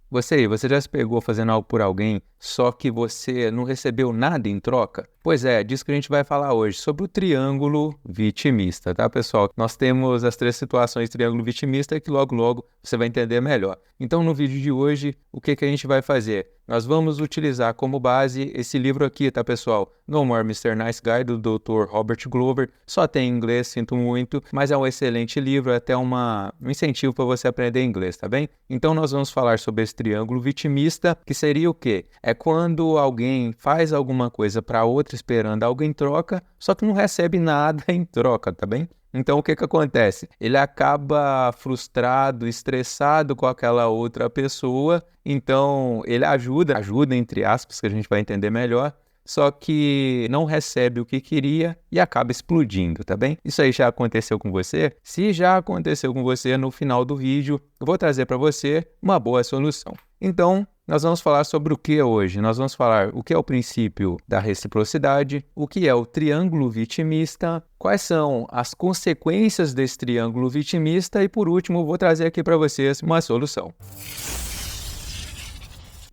Você já se pegou fazendo algo por alguém, só que você não recebeu nada em troca? Pois é, disso que a gente vai falar hoje, sobre o triângulo vitimista, tá, pessoal? Nós temos as 3 situações de triângulo vitimista que logo você vai entender melhor. Então, no vídeo de hoje, o que a gente vai fazer? Nós vamos utilizar como base esse livro aqui, tá, pessoal? No More Mr. Nice Guy, do Dr. Robert Glover. Só tem em inglês, sinto muito, mas é um excelente livro, é até um incentivo para você aprender inglês, tá bem? Então, nós vamos falar sobre esse triângulo vitimista, que seria o quê? É quando alguém faz alguma coisa para outra esperando algo em troca, só que não recebe nada em troca, tá bem? Então, o que acontece? Ele acaba frustrado, estressado com aquela outra pessoa, então ele ajuda entre aspas, que a gente vai entender melhor, só que não recebe o que queria e acaba explodindo, tá bem? Isso aí já aconteceu com você? Se já aconteceu com você, no final do vídeo, eu vou trazer para você uma boa solução. Então, nós vamos falar sobre o que hoje? Nós vamos falar o que é o princípio da reciprocidade, o que é o triângulo vitimista, quais são as consequências desse triângulo vitimista e, por último, vou trazer aqui para vocês uma solução.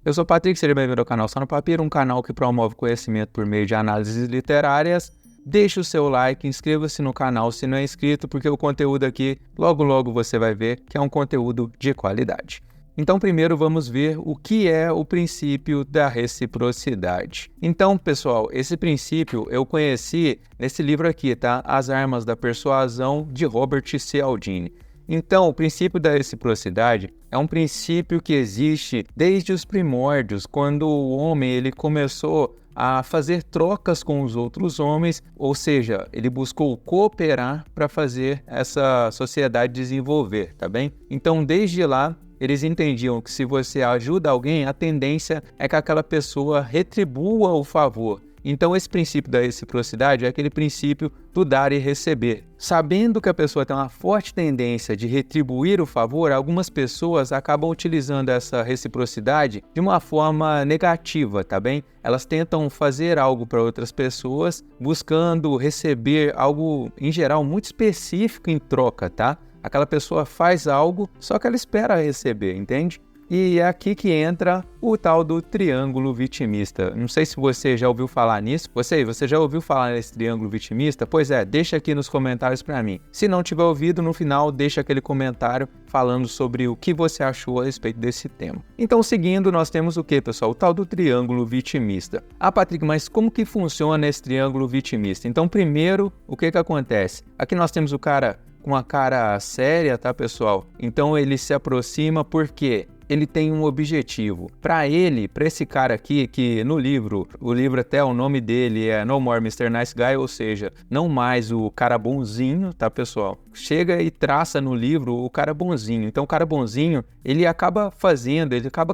Eu sou o Patrick, seja bem-vindo ao canal Só no Papiro, um canal que promove conhecimento por meio de análises literárias. Deixe o seu like, inscreva-se no canal se não é inscrito, porque o conteúdo aqui, logo você vai ver que é um conteúdo de qualidade. Então, primeiro vamos ver o que é o princípio da reciprocidade. Então, pessoal, esse princípio eu conheci nesse livro aqui, tá? As Armas da Persuasão, de Robert Cialdini. Então, o princípio da reciprocidade é um princípio que existe desde os primórdios, quando o homem ele começou a fazer trocas com os outros homens, ou seja, ele buscou cooperar para fazer essa sociedade desenvolver, tá bem? Então, desde lá, eles entendiam que se você ajuda alguém, a tendência é que aquela pessoa retribua o favor. Então, esse princípio da reciprocidade é aquele princípio do dar e receber. Sabendo que a pessoa tem uma forte tendência de retribuir o favor, algumas pessoas acabam utilizando essa reciprocidade de uma forma negativa, tá bem? Elas tentam fazer algo para outras pessoas, buscando receber algo, em geral, muito específico em troca, tá? Aquela pessoa faz algo, só que ela espera receber, entende? E é aqui que entra o tal do triângulo vitimista. Não sei se você já ouviu falar nisso. Você já ouviu falar nesse triângulo vitimista? Pois é, deixa aqui nos comentários para mim. Se não tiver ouvido, no final deixa aquele comentário falando sobre o que você achou a respeito desse tema. Então, seguindo, nós temos o que, pessoal? O tal do triângulo vitimista. Ah, Patrick, mas como que funciona esse triângulo vitimista? Então, primeiro, o que acontece? Aqui nós temos o cara com uma cara séria, tá, pessoal? Então ele se aproxima porque ele tem um objetivo. Para esse cara aqui, que no livro, o livro até o nome dele é No More Mr. Nice Guy, ou seja, não mais o cara bonzinho, tá, pessoal? Chega e traça no livro o cara bonzinho. Então o cara bonzinho, ele acaba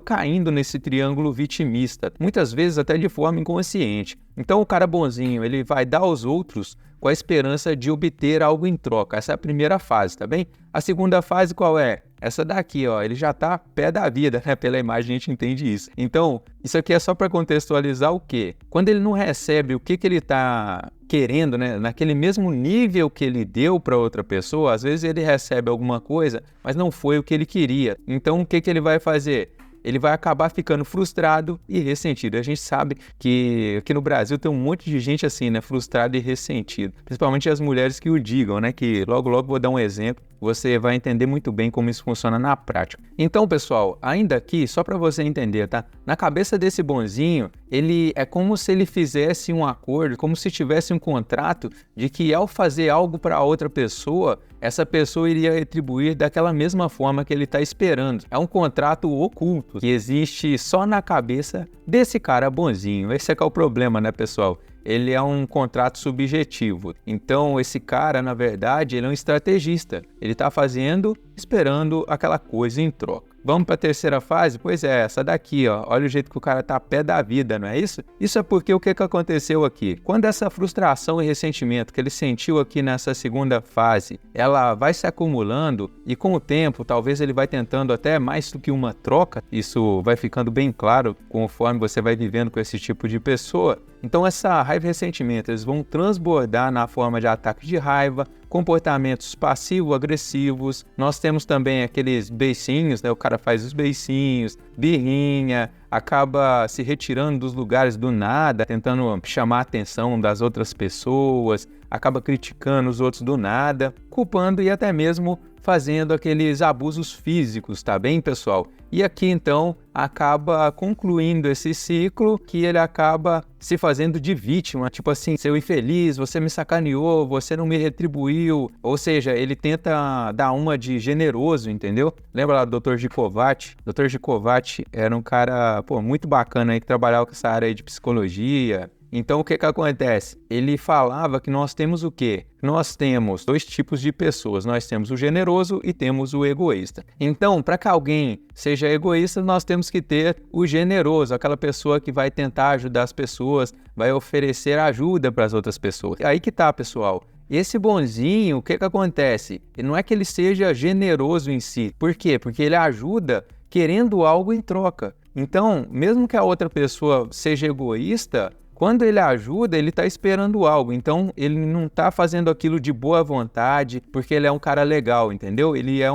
caindo nesse triângulo vitimista, muitas vezes até de forma inconsciente. Então o cara bonzinho, ele vai dar aos outros com a esperança de obter algo em troca. Essa é a primeira fase, tá bem? A segunda fase qual é? Essa daqui, ó, ele já tá pé da vida, né? Pela imagem a gente entende isso. Então, isso aqui é só para contextualizar o quê? Quando ele não recebe o que ele tá querendo, né? Naquele mesmo nível que ele deu para outra pessoa, às vezes ele recebe alguma coisa, mas não foi o que ele queria. Então, o que ele vai fazer? Ele vai acabar ficando frustrado e ressentido. A gente sabe que aqui no Brasil tem um monte de gente assim, né? Frustrado e ressentido. Principalmente as mulheres que o digam, né? Que logo vou dar um exemplo. Você vai entender muito bem como isso funciona na prática. Então, pessoal, ainda aqui, só para você entender, tá? Na cabeça desse bonzinho, ele é como se ele fizesse um acordo, como se tivesse um contrato de que ao fazer algo para outra pessoa, essa pessoa iria retribuir daquela mesma forma que ele está esperando. É um contrato oculto que existe só na cabeça desse cara bonzinho. Esse é que é o problema, né, pessoal? Ele é um contrato subjetivo. Então, esse cara, na verdade, ele é um estrategista. Ele está esperando aquela coisa em troca. Vamos para a terceira fase? Pois é, essa daqui, ó. Olha o jeito que o cara tá a pé da vida, não é isso? Isso é porque o que aconteceu aqui? Quando essa frustração e ressentimento que ele sentiu aqui nessa segunda fase, ela vai se acumulando e com o tempo, talvez ele vai tentando até mais do que uma troca. Isso vai ficando bem claro conforme você vai vivendo com esse tipo de pessoa. Então essa raiva e ressentimento, eles vão transbordar na forma de ataque de raiva, comportamentos passivo-agressivos. Nós temos também aqueles beicinhos, né? O cara faz os beicinhos, birrinha, acaba se retirando dos lugares do nada, tentando chamar a atenção das outras pessoas, acaba criticando os outros do nada, culpando e até mesmo fazendo aqueles abusos físicos, tá bem, pessoal? E aqui, então, acaba concluindo esse ciclo que ele acaba se fazendo de vítima, tipo assim, seu infeliz, você me sacaneou, você não me retribuiu, ou seja, ele tenta dar uma de generoso, entendeu? Lembra lá do Dr. Gicovati? Dr. Gicovati era um cara, muito bacana aí, que trabalhava com essa área aí de psicologia. Então, o que acontece? Ele falava que nós temos o quê? Nós temos dois tipos de pessoas. Nós temos o generoso e temos o egoísta. Então, para que alguém seja egoísta, nós temos que ter o generoso, aquela pessoa que vai tentar ajudar as pessoas, vai oferecer ajuda para as outras pessoas. Aí que tá, pessoal. Esse bonzinho, o que acontece? Não é que ele seja generoso em si. Por quê? Porque ele ajuda querendo algo em troca. Então, mesmo que a outra pessoa seja egoísta, quando ele ajuda, ele está esperando algo, então ele não está fazendo aquilo de boa vontade, porque ele é um cara legal, entendeu? Ele é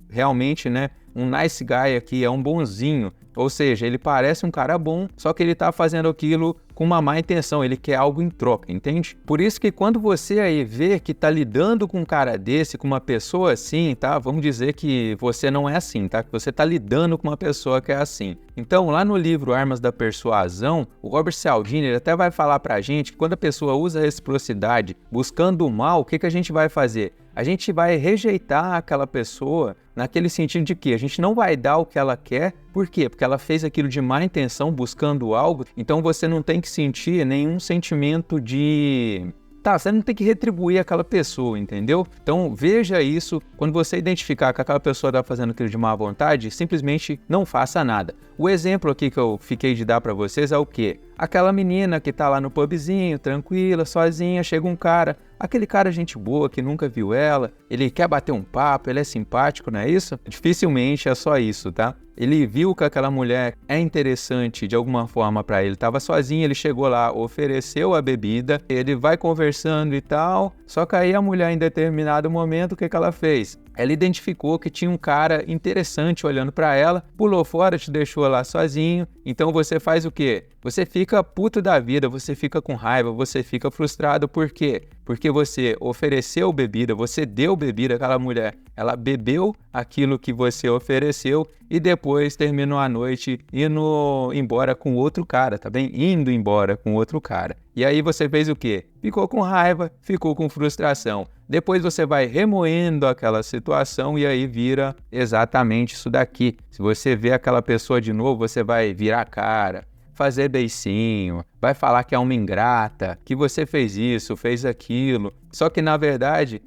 realmente, né, um nice guy aqui, é um bonzinho, ou seja, ele parece um cara bom, só que ele está fazendo aquilo com uma má intenção, ele quer algo em troca, entende? Por isso que quando você aí vê que está lidando com um cara desse, com uma pessoa assim, tá? Vamos dizer que você não é assim, tá? Que você está lidando com uma pessoa que é assim. Então, lá no livro Armas da Persuasão, o Robert Cialdini, ele até vai falar pra gente que quando a pessoa usa a reciprocidade buscando o mal, o que a gente vai fazer? A gente vai rejeitar aquela pessoa naquele sentido de que a gente não vai dar o que ela quer. Por quê? Porque ela fez aquilo de má intenção, buscando algo. Então você não tem que sentir nenhum sentimento de... você não tem que retribuir aquela pessoa, entendeu? Então veja isso, quando você identificar que aquela pessoa está fazendo aquilo de má vontade, simplesmente não faça nada. O exemplo aqui que eu fiquei de dar para vocês é o quê? Aquela menina que tá lá no pubzinho, tranquila, sozinha, chega um cara, aquele cara gente boa que nunca viu ela, ele quer bater um papo, ele é simpático, não é isso? Dificilmente é só isso, tá? Ele viu que aquela mulher é interessante de alguma forma para ele, estava sozinho, ele chegou lá, ofereceu a bebida, ele vai conversando e tal, só que aí a mulher em determinado momento, o que ela fez? Ela identificou que tinha um cara interessante olhando para ela, pulou fora, te deixou lá sozinho, então você faz o quê? Você fica puto da vida, você fica com raiva, você fica frustrado, por quê? Porque você ofereceu bebida, você deu bebida àquela mulher, ela bebeu aquilo que você ofereceu e depois terminou a noite indo embora com outro cara, tá bem? Indo embora com outro cara. E aí você fez o quê? Ficou com raiva, ficou com frustração. Depois você vai remoendo aquela situação e aí vira exatamente isso daqui. Se você vê aquela pessoa de novo, você vai virar a cara, fazer beicinho, vai falar que é uma ingrata, que você fez isso, fez aquilo. Só que, na verdade,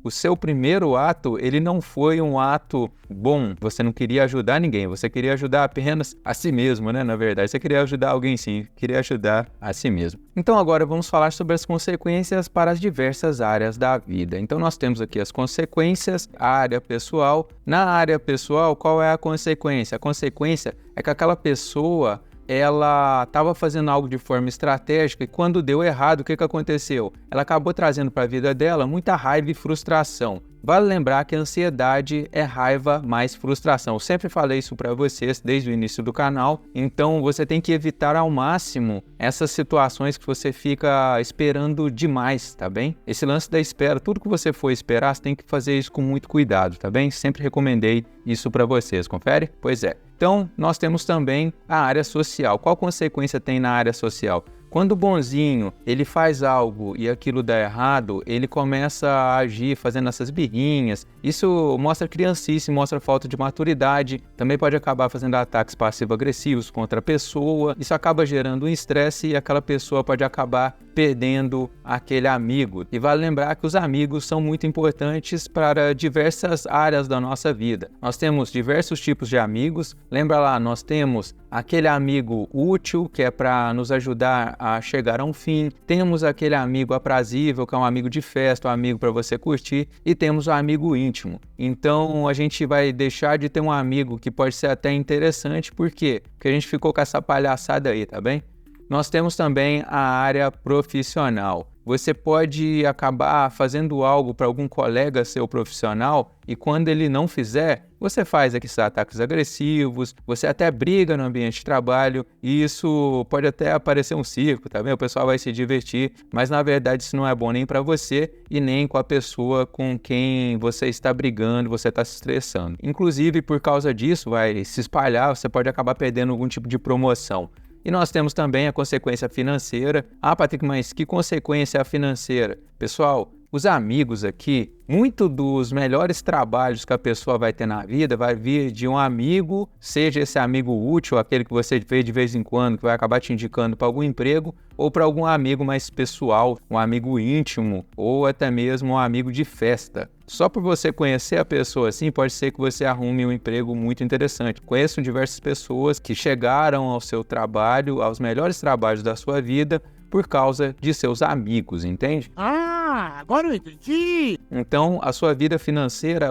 o seu primeiro ato, ele não foi um ato bom. Você não queria ajudar ninguém, você queria ajudar apenas a si mesmo, né? Na verdade, você queria ajudar alguém sim, queria ajudar a si mesmo. Então, agora vamos falar sobre as consequências para as diversas áreas da vida. Então, nós temos aqui as consequências, a área pessoal. Na área pessoal, qual é a consequência? A consequência é que aquela pessoa... ela estava fazendo algo de forma estratégica e quando deu errado, o que aconteceu? Ela acabou trazendo para a vida dela muita raiva e frustração. Vale lembrar que a ansiedade é raiva mais frustração. Eu sempre falei isso para vocês desde o início do canal, então você tem que evitar ao máximo essas situações que você fica esperando demais, tá bem? Esse lance da espera, tudo que você for esperar, você tem que fazer isso com muito cuidado, tá bem? Sempre recomendei isso para vocês, confere? Pois é. Então, nós temos também a área social. Qual consequência tem na área social? Quando o bonzinho, ele faz algo e aquilo dá errado, ele começa a agir fazendo essas birrinhas. Isso mostra criancice, mostra falta de maturidade. Também pode acabar fazendo ataques passivo-agressivos contra a pessoa. Isso acaba gerando um estresse e aquela pessoa pode acabar perdendo aquele amigo. E vale lembrar que os amigos são muito importantes para diversas áreas da nossa vida. Nós temos diversos tipos de amigos. Lembra lá, nós temos aquele amigo útil, que é para nos ajudar a chegar a um fim. Temos aquele amigo aprazível, que é um amigo de festa, um amigo para você curtir. E temos o amigo íntimo. Então, a gente vai deixar de ter um amigo que pode ser até interessante. Por quê? Porque a gente ficou com essa palhaçada aí, tá bem? Nós temos também a área profissional. Você pode acabar fazendo algo para algum colega seu profissional e quando ele não fizer, você faz aqueles ataques agressivos, você até briga no ambiente de trabalho e isso pode até parecer um circo, tá vendo? O pessoal vai se divertir, mas na verdade isso não é bom nem para você e nem com a pessoa com quem você está brigando, você está se estressando. Inclusive, por causa disso, vai se espalhar, você pode acabar perdendo algum tipo de promoção. E nós temos também a consequência financeira. Ah, Patrick, mas que consequência financeira? Pessoal, os amigos aqui, muito dos melhores trabalhos que a pessoa vai ter na vida vai vir de um amigo, seja esse amigo útil, aquele que você vê de vez em quando, que vai acabar te indicando para algum emprego, ou para algum amigo mais pessoal, um amigo íntimo, ou até mesmo um amigo de festa. Só por você conhecer a pessoa assim, pode ser que você arrume um emprego muito interessante. Conheço diversas pessoas que chegaram ao seu trabalho, aos melhores trabalhos da sua vida, por causa de seus amigos, entende? Agora eu entendi. Então, a sua vida financeira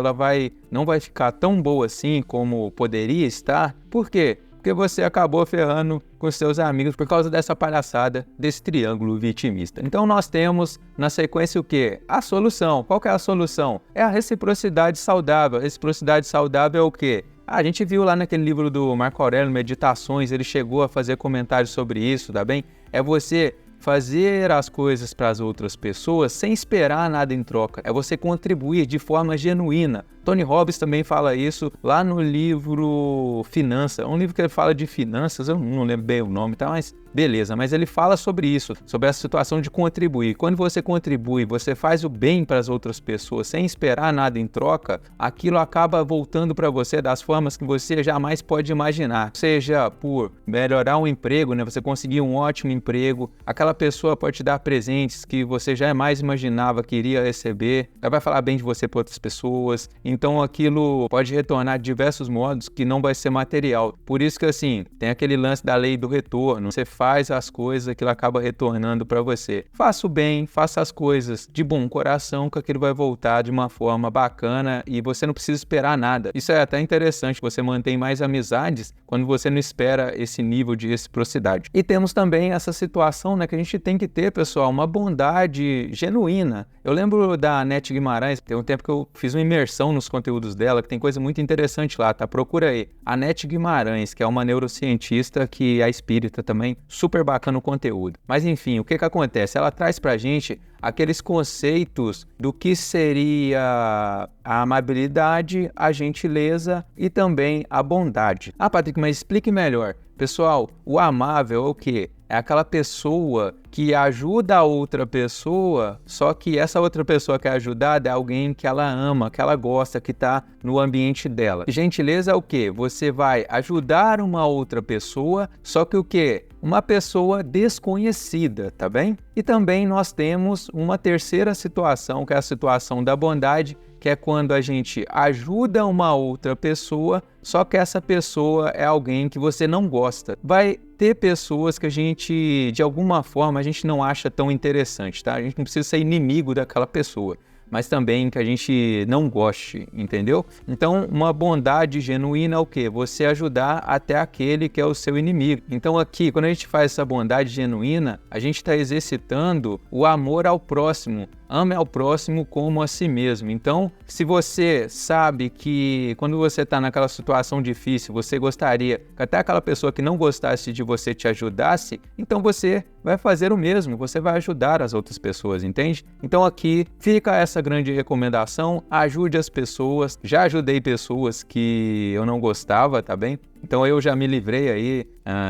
não vai ficar tão boa assim como poderia estar. Por quê? Porque você acabou ferrando com seus amigos por causa dessa palhaçada, desse triângulo vitimista. Então nós temos na sequência o quê? A solução. Qual que é a solução? É a reciprocidade saudável. A reciprocidade saudável é o quê? A gente viu lá naquele livro do Marco Aurélio, Meditações, ele chegou a fazer comentários sobre isso, tá bem? É você fazer as coisas para as outras pessoas sem esperar nada em troca. É você contribuir de forma genuína. Tony Robbins também fala isso lá no livro Finanças. É um livro que ele fala de finanças, eu não lembro bem o nome, tá? Mas beleza. Mas ele fala sobre isso, sobre essa situação de contribuir. Quando você contribui, você faz o bem para as outras pessoas sem esperar nada em troca, aquilo acaba voltando para você das formas que você jamais pode imaginar. Seja por melhorar um emprego, né? Você conseguir um ótimo emprego, aquela pessoa pode te dar presentes que você jamais imaginava que iria receber, ela vai falar bem de você para outras pessoas. Então aquilo pode retornar de diversos modos que não vai ser material. Por isso que assim, tem aquele lance da lei do retorno. Você faz as coisas, aquilo acaba retornando para você. Faça o bem, faça as coisas de bom coração, que aquilo vai voltar de uma forma bacana e você não precisa esperar nada. Isso é até interessante, você mantém mais amizades quando você não espera esse nível de reciprocidade. E temos também essa situação, né, que a gente tem que ter, pessoal, uma bondade genuína. Eu lembro da Anete Guimarães, tem um tempo que eu fiz uma imersão nos conteúdos dela, que tem coisa muito interessante lá, tá? Procura aí. Anete Guimarães, que é uma neurocientista que é espírita também, super bacana o conteúdo. Mas enfim, o que acontece? Ela traz pra gente aqueles conceitos do que seria a amabilidade, a gentileza e também a bondade. Ah, Patrick, mas explique melhor. Pessoal, o amável é o quê? É aquela pessoa que ajuda a outra pessoa, só que essa outra pessoa que é ajudada é alguém que ela ama, que ela gosta, que está no ambiente dela. Gentileza é o quê? Você vai ajudar uma outra pessoa, só que o quê? Uma pessoa desconhecida, tá bem? E também nós temos uma terceira situação, que é a situação da bondade, que é quando a gente ajuda uma outra pessoa, só que essa pessoa é alguém que você não gosta. Vai ter pessoas que a gente, de alguma forma, a gente não acha tão interessante, tá? A gente não precisa ser inimigo daquela pessoa, mas também que a gente não goste, entendeu? Então, uma bondade genuína é o quê? Você ajudar até aquele que é o seu inimigo. Então aqui, quando a gente faz essa bondade genuína, a gente está exercitando o amor ao próximo. Ame ao próximo como a si mesmo. Então, se você sabe que quando você está naquela situação difícil, você gostaria que até aquela pessoa que não gostasse de você te ajudasse, então você vai fazer o mesmo, você vai ajudar as outras pessoas, entende? Então aqui fica essa grande recomendação, ajude as pessoas. Já ajudei pessoas que eu não gostava, tá bem? Então eu já me livrei aí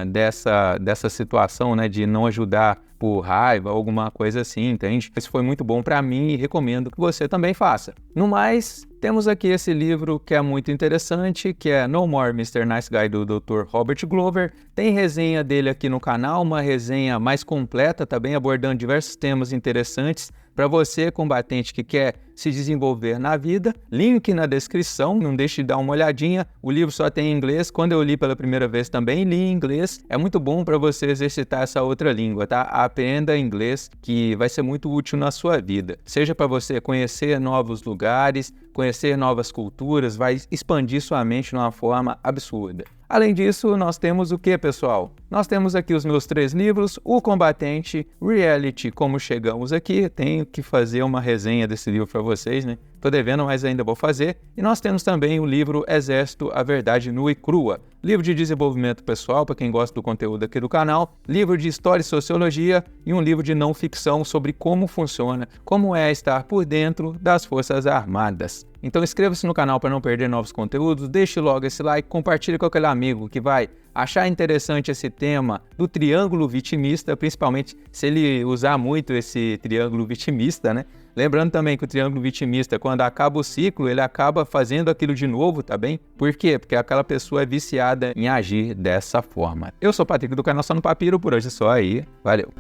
dessa situação, né, de não ajudar por raiva ou alguma coisa assim, entende? Isso foi muito bom para mim e recomendo que você também faça. No mais, temos aqui esse livro que é muito interessante, que é No More Mr. Nice Guy, do Dr. Robert Glover. Tem resenha dele aqui no canal, uma resenha mais completa, também abordando diversos temas interessantes para você, combatente, que quer se desenvolver na vida. Link na descrição, não deixe de dar uma olhadinha. O livro só tem em inglês. Quando eu li pela primeira vez também li em inglês. É muito bom para você exercitar essa outra língua, tá? Aprenda inglês, que vai ser muito útil na sua vida. Seja para você conhecer novos lugares, conhecer novas culturas, vai expandir sua mente de uma forma absurda. Além disso, nós temos o que, pessoal? Nós temos aqui os meus 3 livros, O Combatente, Reality, Como Chegamos Aqui. Tenho que fazer uma resenha desse livro para vocês, né? Tô devendo, mas ainda vou fazer. E nós temos também o livro Exército, a Verdade Nua e Crua. Livro de desenvolvimento pessoal, para quem gosta do conteúdo aqui do canal. Livro de História e Sociologia e um livro de não ficção sobre como funciona, como é estar por dentro das Forças Armadas. Então inscreva-se no canal para não perder novos conteúdos, deixe logo esse like, compartilhe com aquele amigo que vai achar interessante esse tema do triângulo vitimista, principalmente se ele usar muito esse triângulo vitimista, né? Lembrando também que o triângulo vitimista, quando acaba o ciclo, ele acaba fazendo aquilo de novo, tá bem? Por quê? Porque aquela pessoa é viciada em agir dessa forma. Eu sou o Patrick do canal Só no Papiro, por hoje é só aí. Valeu!